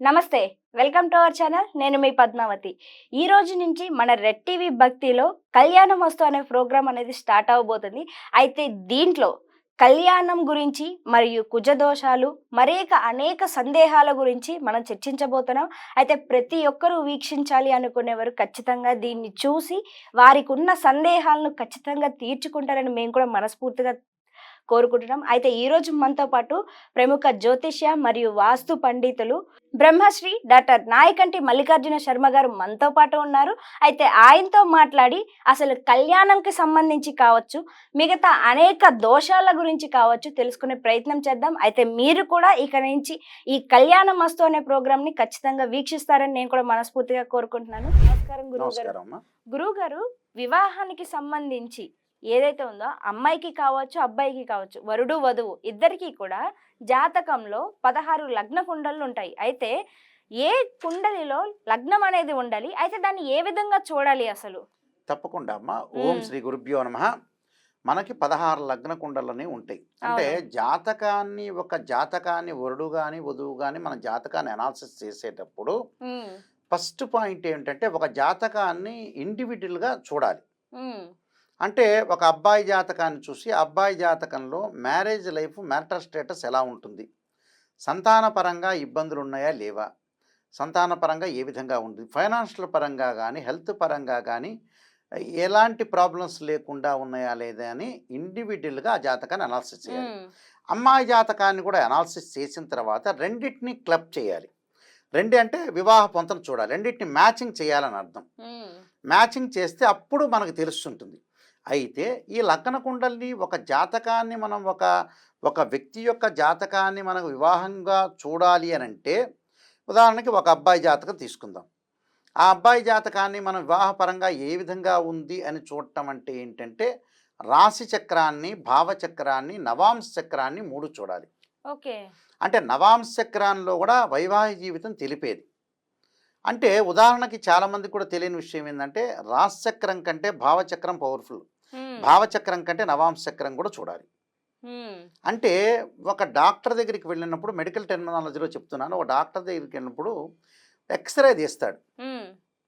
నమస్తే. Welcome to our channel. నేను మీ పద్మావతి. ఈ రోజు నుంచి మన రెడ్ టీవీ భక్తిలో కళ్యాణమస్తు అనే ప్రోగ్రామ్ అనేది స్టార్ట్ అవ్వబోతుంది. అయితే దీంట్లో కళ్యాణం గురించి మరియు కుజదోషాలు అనేక సందేహాల గురించి మనం చర్చించబోతున్నాం. అయితే ప్రతి ఒక్కరూ వీక్షించాలి అనుకునేవారు ఖచ్చితంగా దీన్ని చూసి వారికున్న సందేహాలను ఖచ్చితంగా తీర్చుకుంటారని మేము కూడా మనస్ఫూర్తిగా కోరుకుంటున్నాం. అయితే ఈరోజు మనతో పాటు ప్రముఖ జ్యోతిష్య మరియు వాస్తు పండితులు బ్రహ్మశ్రీ డాక్టర్ నాయకంటి మల్లికార్జున శర్మ గారు మనతో పాటు ఉన్నారు. అయితే ఆయనతో మాట్లాడి అసలు కళ్యాణంకి సంబంధించి కావచ్చు, మిగతా అనేక దోషాల గురించి కావచ్చు తెలుసుకునే ప్రయత్నం చేద్దాం. అయితే మీరు కూడా ఇక నుంచి ఈ కళ్యాణ మస్తు అనే ప్రోగ్రామ్ ని ఖచ్చితంగా వీక్షిస్తారని నేను కూడా మనస్ఫూర్తిగా కోరుకుంటున్నాను. నమస్కారం గురువు గారు. గురువు గారు, వివాహానికి సంబంధించి ఏదైతే ఉందో అమ్మాయికి కావచ్చు, అబ్బాయికి కావచ్చు, వరుడు వధువు ఇద్దరికీ కూడా జాతకంలో 16 లగ్న కుండలు ఉంటాయి. అయితే ఏ కుండలిలో లగ్నం అనేది ఉండాలి, అయితే దాన్ని ఏ విధంగా చూడాలి అసలు? తప్పకుండా అమ్మ. ఓం శ్రీ గురుభ్యో నమః. మనకి 16 లగ్న కుండలని ఉంటాయి. అంటే జాతకాన్ని వరుడు కానీ వధువు కానీ మన జాతకాన్ని అనాలిసిస్ చేసేటప్పుడు ఫస్ట్ పాయింట్ ఏంటంటే ఒక జాతకాన్ని ఇండివిజువల్గా చూడాలి. అంటే ఒక అబ్బాయి జాతకాన్ని చూసి అబ్బాయి జాతకంలో మ్యారేజ్ లైఫ్, మ్యారిటల్ స్టేటస్ ఎలా ఉంటుంది, సంతాన పరంగా ఇబ్బందులు ఉన్నాయా లేవా, సంతాన పరంగా ఏ విధంగా ఉంది, ఫైనాన్షియల్ పరంగా కానీ హెల్త్ పరంగా కానీ ఎలాంటి ప్రాబ్లమ్స్ లేకుండా ఉన్నాయా లేదా అని ఇండివిజువల్గా ఆ జాతకాన్ని అనాలిసిస్ చేయాలి. అమ్మాయి జాతకాన్ని కూడా అనాలిసిస్ చేసిన తర్వాత రెండింటిని క్లబ్ చేయాలి. అంటే వివాహ పొంతను చూడాలి, రెండింటిని మ్యాచింగ్ చేయాలని అర్థం. మ్యాచింగ్ చేస్తే అప్పుడు మనకు తెలుస్తుంటుంది. అయితే ఈ లగ్న కుండల్ని ఒక జాతకాన్ని మనం ఒక వ్యక్తి యొక్క జాతకాన్ని మనకు వివాహంగా చూడాలి అని అంటే, ఉదాహరణకి ఒక అబ్బాయి జాతకం తీసుకుందాం. ఆ అబ్బాయి జాతకాన్ని మనం వివాహపరంగా ఏ విధంగా ఉంది అని చూడటం అంటే ఏంటంటే రాశి చక్రాన్ని, భావచక్రాన్ని, నవాంశ చక్రాన్ని 3 చూడాలి. ఓకే. అంటే నవాంశ చక్రాల్లో కూడా వైవాహిక జీవితం తెలిపేది. అంటే ఉదాహరణకి చాలామంది కూడా తెలియని విషయం ఏంటంటే రాశిచక్రం కంటే భావచక్రం పవర్ఫుల్, భావచక్రం కంటే నవాంశ చక్రం కూడా చూడాలి. అంటే ఒక డాక్టర్ దగ్గరికి వెళ్ళినప్పుడు, మెడికల్ టెర్మినాలజీలో చెప్తున్నాను, ఒక డాక్టర్ దగ్గరికి వెళ్ళినప్పుడు ఎక్స్రే తీస్తాడు.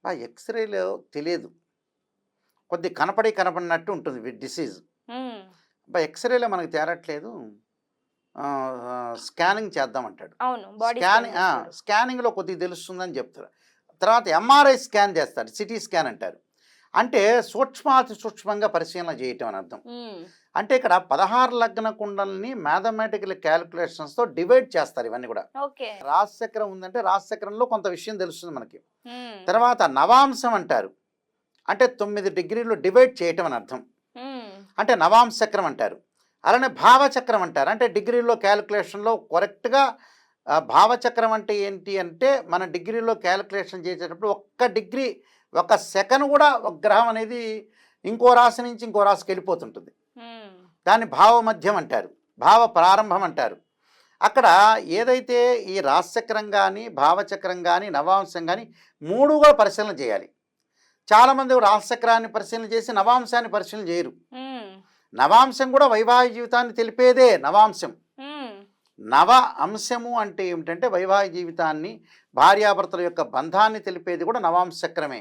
ఆ ఎక్స్రేలో తెలియదు, కొద్ది కనపడినట్టు ఉంటుంది డిసీజ్. ఎక్స్రేలో మనకు తేరట్లేదు, స్కానింగ్ చేద్దామంటాడు. స్కానింగ్లో కొద్దిగా తెలుస్తుందని చెప్తారు. తర్వాత ఎంఆర్ఐ స్కాన్ చేస్తాడు, సిటీ స్కాన్ అంటారు. అంటే సూక్ష్మాతి సూక్ష్మంగా పరిశీలన చేయటం అని అర్థం. అంటే ఇక్కడ 16 లగ్న కుండల్ని మ్యాథమెటికల్ క్యాలిక్యులేషన్స్తో డివైడ్ చేస్తారు. ఇవన్నీ కూడా రాశిచక్రం ఉందంటే రాశిచక్రంలో కొంత విషయం తెలుస్తుంది మనకి. తర్వాత నవాంశం అంటారు, అంటే 9 డిగ్రీలు డివైడ్ చేయటం అని అర్థం, అంటే నవాంశ చక్రం అంటారు. అలానే భావచక్రం అంటారు, అంటే డిగ్రీలో క్యాలిక్యులేషన్లో కరెక్ట్గా. భావచక్రం అంటే ఏంటి అంటే మన డిగ్రీలో క్యాలిక్యులేషన్ చేసేటప్పుడు 1 డిగ్రీ 1 సెకండ్ కూడా ఒక గ్రహం అనేది ఇంకో రాశి నుంచి ఇంకో రాశికి వెళ్ళిపోతుంటుంది. దాన్ని భావ మధ్యం అంటారు, భావ ప్రారంభం అంటారు. అక్కడ ఏదైతే ఈ రాశిచక్రం కానీ, భావచక్రం కానీ, నవాంశం కానీ 3 కూడా పరిశీలన చేయాలి. చాలామంది రాశిచక్రాన్ని పరిశీలన చేసి నవాంశాన్ని పరిశీలన చేయరు. నవాంశం కూడా వైవాహిక జీవితాన్ని తెలిపేదే నవాంశం. నవ అంశము అంటే ఏమిటంటే వైవాహిక జీవితాన్ని, భార్యాభర్తల యొక్క బంధాన్ని తెలిపేది కూడా నవాంశ చక్రమే,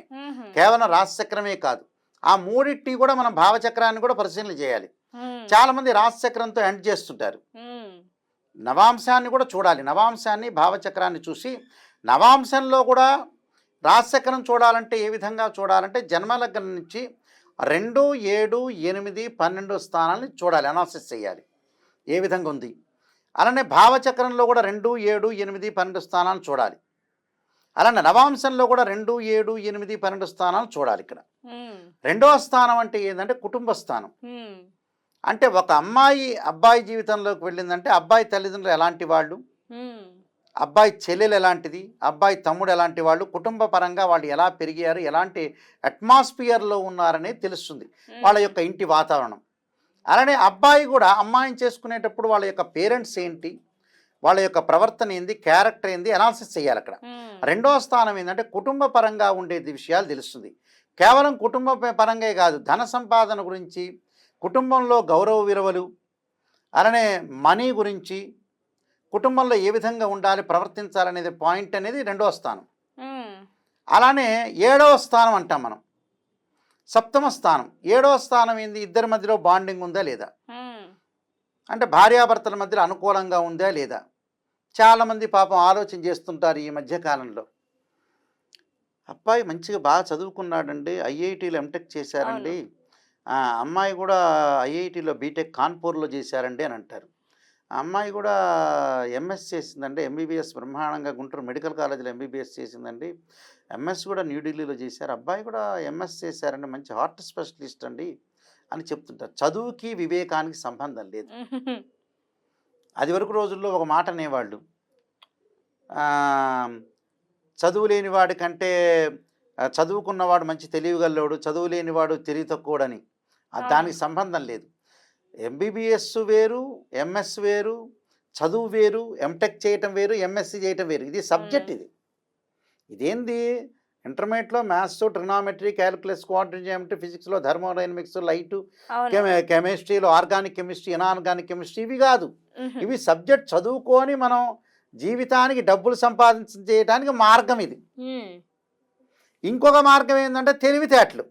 కేవలం రాశిచక్రమే కాదు. ఆ 3 కూడా మనం భావచక్రాన్ని కూడా పరిశీలన చేయాలి. చాలామంది రాశిచక్రంతో ఎండ్ చేస్తుంటారు. నవాంశాన్ని కూడా చూడాలి. నవాంశాన్ని, భావచక్రాన్ని చూసి నవాంశంలో కూడా రాశిచక్రం చూడాలంటే ఏ విధంగా చూడాలంటే జన్మలగ్నం నుంచి 2, 7, 8, 12 స్థానాలని చూడాలి, అనాలిసిస్ చేయాలి ఏ విధంగా ఉంది. అలానే భావచక్రంలో కూడా 2, 7, 8, 12 స్థానాలు చూడాలి. అలానే నవాంశంలో కూడా 2, 7, 8, 12 స్థానాలు చూడాలి. ఇక్కడ 2వ స్థానం అంటే ఏంటంటే కుటుంబ స్థానం. అంటే ఒక అమ్మాయి అబ్బాయి జీవితంలోకి వెళ్ళిందంటే అబ్బాయి తల్లిదండ్రులు ఎలాంటి వాళ్ళు, అబ్బాయి చెల్లెలు ఎలాంటిది, అబ్బాయి తమ్ముడు ఎలాంటి వాళ్ళు, కుటుంబ పరంగా వాళ్ళు ఎలా పెరిగారు, ఎలాంటి అట్మాస్ఫియర్లో ఉన్నారనేది తెలుస్తుంది, వాళ్ళ యొక్క ఇంటి వాతావరణం. అలానే అబ్బాయి కూడా అమ్మాయిని చేసుకునేటప్పుడు వాళ్ళ యొక్క పేరెంట్స్ ఏంటి, వాళ్ళ యొక్క ప్రవర్తన ఏంది, క్యారెక్టర్ ఏంది అనాలిసిస్ చేయాలి అక్కడ. 2వ స్థానం ఏంటంటే కుటుంబ పరంగా ఉండేది విషయాలు తెలుస్తుంది. కేవలం కుటుంబ పరంగా కాదు, ధన సంపాదన గురించి, కుటుంబంలో గౌరవ విలువలు, అలానే మనీ గురించి, కుటుంబంలో ఏ విధంగా ఉండాలి, ప్రవర్తించాలనేది పాయింట్ అనేది 2వ స్థానం. ఉమ్, అలానే 7వ స్థానం అంటాం మనం, సప్తమ స్థానం. 7వ స్థానం ఏంది, ఇద్దరి మధ్యలో బాండింగ్ ఉందా లేదా, ఉమ్, అంటే భార్యాభర్తల మధ్యలో అనుకూలంగా ఉందా లేదా. చాలామంది పాపం ఆలోచన చేస్తుంటారు ఈ మధ్య కాలంలో, అబ్బాయి మంచిగా బాగా చదువుకున్నాడండి, ఐఐటీలో ఎంటెక్ చేశారండి, అమ్మాయి కూడా ఐఐటీలో బీటెక్ కాన్పూర్లో చేశారండి అని అంటారు. ఆ అమ్మాయి కూడా ఎంఎస్ చేసిందండి, ఎంబీబీఎస్ బ్రహ్మాండంగా గుంటూరు మెడికల్ కాలేజీలో ఎంబీబీఎస్ చేసిందండి, ఎంఎస్ కూడా న్యూఢిల్లీలో చేశారు, అబ్బాయి కూడా ఎంఎస్ చేశారండి, మంచి హార్ట్ స్పెషలిస్ట్ అండి అని చెప్తుంటారు. చదువుకి వివేకానికి సంబంధం లేదు. ఉమ్, అది వరకు రోజుల్లో ఒక మాట అనేవాళ్ళు, ఆ, చదువు లేనివాడి కంటే చదువుకున్నవాడు మంచి తెలివిగల్లోడు, చదువు లేనివాడు తెలివి తక్కువడని. దానికి సంబంధం లేదు. ఎంబీబీఎస్ వేరు, ఎంఎస్ వేరు, చదువు వేరు, ఎంటెక్ చేయటం వేరు, ఎంఎస్సి చేయటం వేరు. ఇది సబ్జెక్ట్. ఇదేంది, ఇంటర్మీడియట్లో maths, trigonometry, calculus, quantum geometry, ఫిజిక్స్లో థర్మోడైనమిక్స్, లైటు, కెమిస్ట్రీలో ఆర్గానిక్ కెమిస్ట్రీ, ఇనార్గానిక్ కెమిస్ట్రీ, ఇవి కాదు. ఇవి సబ్జెక్ట్. చదువుకొని మనం జీవితానికి డబ్బులు చేయడానికి మార్గం ఇది. ఇంకొక మార్గం ఏంటంటే తెలివితేటలు,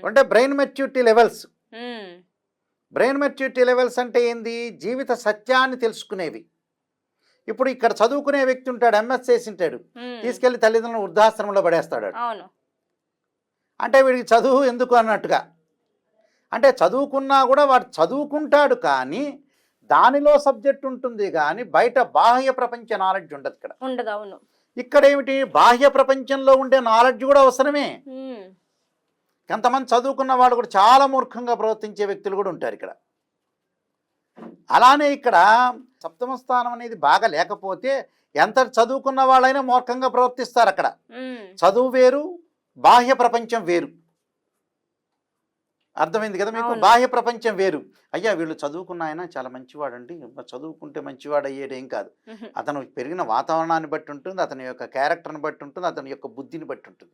అంటే brain maturity levels. Brain maturity levels అంటే ఏంది, జీవిత సత్యాన్ని తెలుసుకునేవి. ఇప్పుడు ఇక్కడ చదువుకునే వ్యక్తి ఉంటాడు, ఎంఎస్ చేసి ఉంటాడు, తీసుకెళ్లి తల్లిదండ్రులను వృద్ధాశ్రమంలో పడేస్తాడు. అంటే వీడికి చదువు ఎందుకు అన్నట్టుగా. అంటే చదువుకున్నా కూడా వాడు చదువుకుంటాడు, కానీ దానిలో సబ్జెక్ట్ ఉంటుంది, కానీ బయట బాహ్య ప్రపంచ నాలెడ్జ్ ఉండదు. ఇక్కడ ఉండదు. అవును. ఇక్కడ ఏమిటి, బాహ్య ప్రపంచంలో ఉండే నాలెడ్జ్ కూడా అవసరమే. కొంతమంది చదువుకున్న వాళ్ళు కూడా చాలా మూర్ఖంగా ప్రవర్తించే వ్యక్తులు కూడా ఉంటారు ఇక్కడ. అలానే ఇక్కడ సప్తమ స్థానం అనేది బాగా లేకపోతే ఎంత చదువుకున్న వాళ్ళైనా మూర్ఖంగా ప్రవర్తిస్తారు. అక్కడ చదువు వేరు, బాహ్య ప్రపంచం వేరు. అర్థమైంది కదా మీకు? బాహ్య ప్రపంచం వేరు. అయ్యా వీళ్ళు చదువుకున్న ఆయన చాలా మంచివాడండి, చదువుకుంటే మంచివాడు అయ్యేడేం కాదు. అతను పెరిగిన వాతావరణాన్ని బట్టి ఉంటుంది, అతని యొక్క క్యారెక్టర్ని బట్టి ఉంటుంది, అతని యొక్క బుద్ధిని బట్టి ఉంటుంది.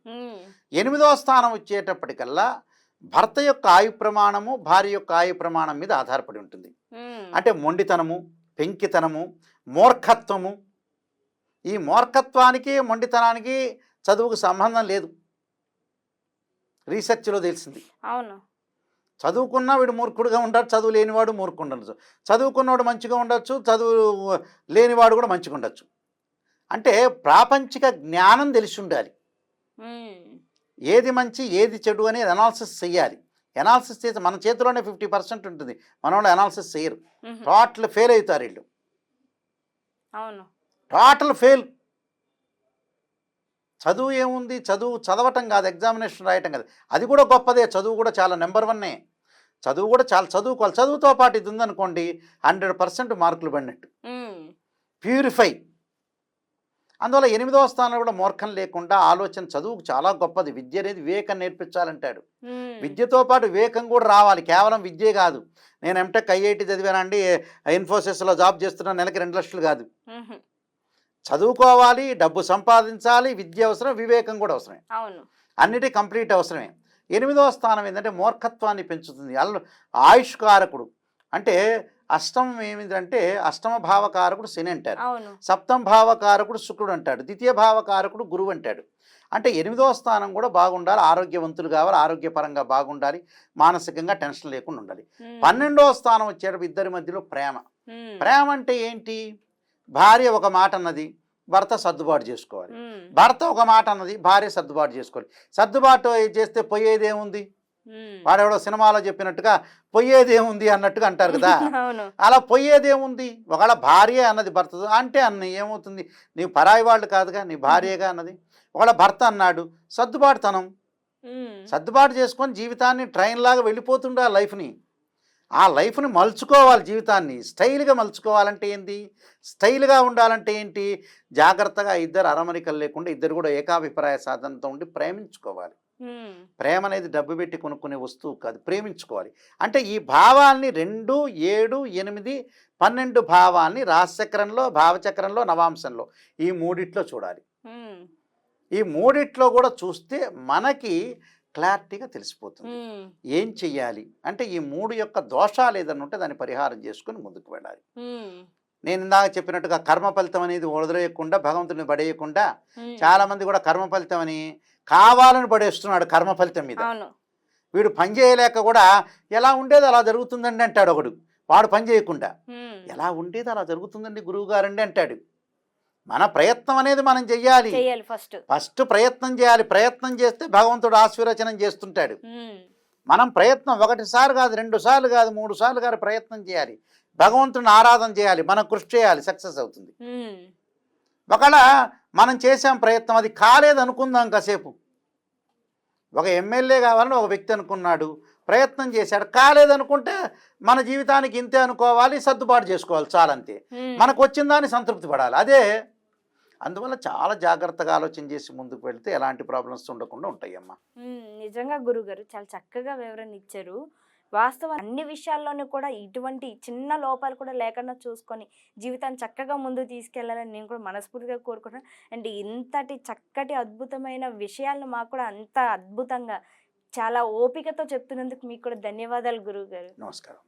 8వ స్థానం వచ్చేటప్పటికల్లా భర్త యొక్క ఆయు ప్రమాణము, భార్య యొక్క ఆయు ప్రమాణం మీద ఆధారపడి ఉంటుంది. అంటే మొండితనము, పెంకితనము, మూర్ఖత్వము. ఈ మూర్ఖత్వానికి, మొండితనానికి చదువుకు సంబంధం లేదు. రీసెర్చ్లో తెలిసింది. అవును. చదువుకున్నా వీడు మూర్ఖుడుగా ఉంటాడు, చదువు లేనివాడు మూర్ఖుడు ఉండొచ్చు. చదువుకున్నవాడు మంచిగా ఉండొచ్చు, చదువు లేనివాడు కూడా మంచిగా ఉండొచ్చు. అంటే ప్రాపంచిక జ్ఞానం తెలిసి ఉండాలి. ఏది మంచి ఏది చెడు అనేది అనాలిసిస్ చెయ్యాలి. అనాలిసిస్ చేసి మన చేతిలోనే 50% ఉంటుంది, మన వాళ్ళు అనాలిసిస్ చేయరు. టోటల్ ఫెయిల్ అవుతారు వీళ్ళు. అవును, టోటల్ ఫెయిల్. చదువు ఏముంది, చదువు చదవటం కాదు, ఎగ్జామినేషన్ రాయటం కాదు, అది కూడా గొప్పదే. చదువు కూడా చాలా నెంబర్ 1. చదువు కూడా చాలా చదువుకోవాలి. చదువుతో పాటు ఇది ఉందనుకోండి 100% మార్కులు పడినట్టు. ప్యూరిఫై. అందువల్ల 8వ స్థానంలో కూడా మూర్ఖం లేకుండా ఆలోచన, చదువుకు చాలా గొప్పది. విద్య అనేది వివేకం నేర్పించాలంటాడు. విద్యతో పాటు వివేకం కూడా రావాలి, కేవలం విద్యే కాదు. నేను ఎంటెక్ ఐఐటి చదివానండి, ఇన్ఫోసిస్లో జాబ్ చేస్తున్నా, నెలకి 2 లక్షలు కాదు. చదువుకోవాలి, డబ్బు సంపాదించాలి, విద్య అవసరం, వివేకం కూడా అవసరమే. అన్నిటి కంప్లీట్ అవసరమే. 8వ స్థానం ఏంటంటే మూర్ఖత్వాన్ని పెంచుతుంది. ఆయుష్కారకుడు. అంటే అష్టమం ఏమిటంటే, అష్టమ భావకారకుడు శని అంటారు, సప్తమ భావకారకుడు శుక్రుడు అంటాడు, ద్వితీయ భావకారకుడు గురువు అంటాడు. అంటే 8వ స్థానం కూడా బాగుండాలి, ఆరోగ్యవంతులు కావాలి, ఆరోగ్యపరంగా బాగుండాలి, మానసికంగా టెన్షన్ లేకుండా ఉండాలి. 12వ స్థానం వచ్చేటప్పుడు ఇద్దరి మధ్యలో ప్రేమ. ప్రేమ అంటే ఏంటి, భార్య ఒక మాట అన్నది, భర్త సర్దుబాటు చేసుకోవాలి. భర్త ఒక మాట అన్నది, భార్య సర్దుబాటు చేసుకోవాలి. సర్దుబాటు చేస్తే పోయేదేముంది, వాడెవడో సినిమాలో చెప్పినట్టుగా పోయేదేముంది అన్నట్టుగా అంటారు కదా. అలా పోయేదేముంది, ఒకవేళ భార్య అన్నది భర్త అంటే అన్న ఏమవుతుంది, నీవు పరాయి వాళ్ళు కాదుగా, నీ భార్యగా అన్నది. ఒకవేళ భర్త అన్నాడు, సర్దుబాటుతనం, సర్దుబాటు చేసుకొని జీవితాన్ని ట్రైన్ లాగా వెళ్ళిపోతుండే ఆ లైఫ్ని మలుచుకోవాలి. జీవితాన్ని స్టైల్గా మలుచుకోవాలంటే ఏంటి, స్టైల్గా ఉండాలంటే ఏంటి, జాగ్రత్తగా ఇద్దరు అరమరికలు లేకుండా ఇద్దరు కూడా ఏకాభిప్రాయ సాధనతో ఉండి ప్రేమించుకోవాలి. ప్రేమ అనేది డబ్బు పెట్టి కొనుక్కునే వస్తువు కాదు, ప్రేమించుకోవాలి. అంటే ఈ భావాల్ని 2, 7, 8, 12 భావాల్ని రాశిచక్రంలో, భావచక్రంలో, నవాంశంలో ఈ 3 చూడాలి. ఈ 3 కూడా చూస్తే మనకి క్లారిటీగా తెలిసిపోతుంది ఏం చెయ్యాలి. అంటే ఈ 3 యొక్క దోషాలు ఏదన్నా ఉంటే దాన్ని పరిహారం చేసుకుని ముందుకు వెళ్ళాలి. నేను ఇందాక చెప్పినట్టుగా కర్మ ఫలితం అనేది వదిలేయకుండా భగవంతుడిని పడేయకుండా ఉమ్, చాలా మంది కూడా కర్మ ఫలితం అని కావాలని పడేస్తున్నాడు కర్మ ఫలితం మీద. అవును. వీడు పని చేయలేక కూడా ఎలా ఉండేది అలా జరుగుతుందండి అంటాడు ఒకడు, వాడు పని చేయకుండా. ఉమ్, ఎలా ఉండేది అలా జరుగుతుందండి గురువు గారండి అంటాడు. మన ప్రయత్నం అనేది మనం చెయ్యాలి. చెయ్యాలి ఫస్ట్. ఫస్ట్ ప్రయత్నం చేయాలి. ప్రయత్నం చేస్తే భగవంతుడు ఆశీర్వచనం చేస్తుంటాడు. మనం ప్రయత్నం ఒకటిసారి కాదు, 2 సార్లు కాదు, 3 సార్లు కాదు, ప్రయత్నం చేయాలి. భగవంతుడిని ఆరాధన చేయాలి, మనం కృషి చేయాలి, సక్సెస్ అవుతుంది. ఒకవేళ మనం చేసాం ప్రయత్నం, అది కాలేదు అనుకుందాం కాసేపు. ఒక ఎమ్మెల్యే కావాలని ఒక వ్యక్తి అనుకున్నాడు, ప్రయత్నం చేశాడు, కాలేదనుకుంటే మన జీవితానికి ఇంతే అనుకోవాలి, సర్దుబాటు చేసుకోవాలి, చాలంతే. మనకు వచ్చిన దాన్ని సంతృప్తి పడాలి. అదే అందువల్ల చాలా జాగ్రత్తగా ఆలోచన చేసి ముందుకు వెళ్తే ఎలాంటి ప్రాబ్లమ్స్ ఉండకుండా ఉంటాయమ్మా. నిజంగా గురుగారు చాలా చక్కగా వివరణ ఇచ్చారు. వాస్తవం అన్ని విషయాల్లోనూ కూడా ఇటువంటి చిన్న లోపాలు కూడా లేకుండా చూసుకొని జీవితాన్ని చక్కగా ముందుకు తీసుకెళ్లాలని నేను కూడా మనస్ఫూర్తిగా కోరుకుంటున్నాను. అండ్ ఇంతటి చక్కటి అద్భుతమైన విషయాలను మాకు కూడా అంత అద్భుతంగా చాలా ఓపికతో చెప్తున్నందుకు మీకు కూడా ధన్యవాదాలు గురువు గారు. నమస్కారం.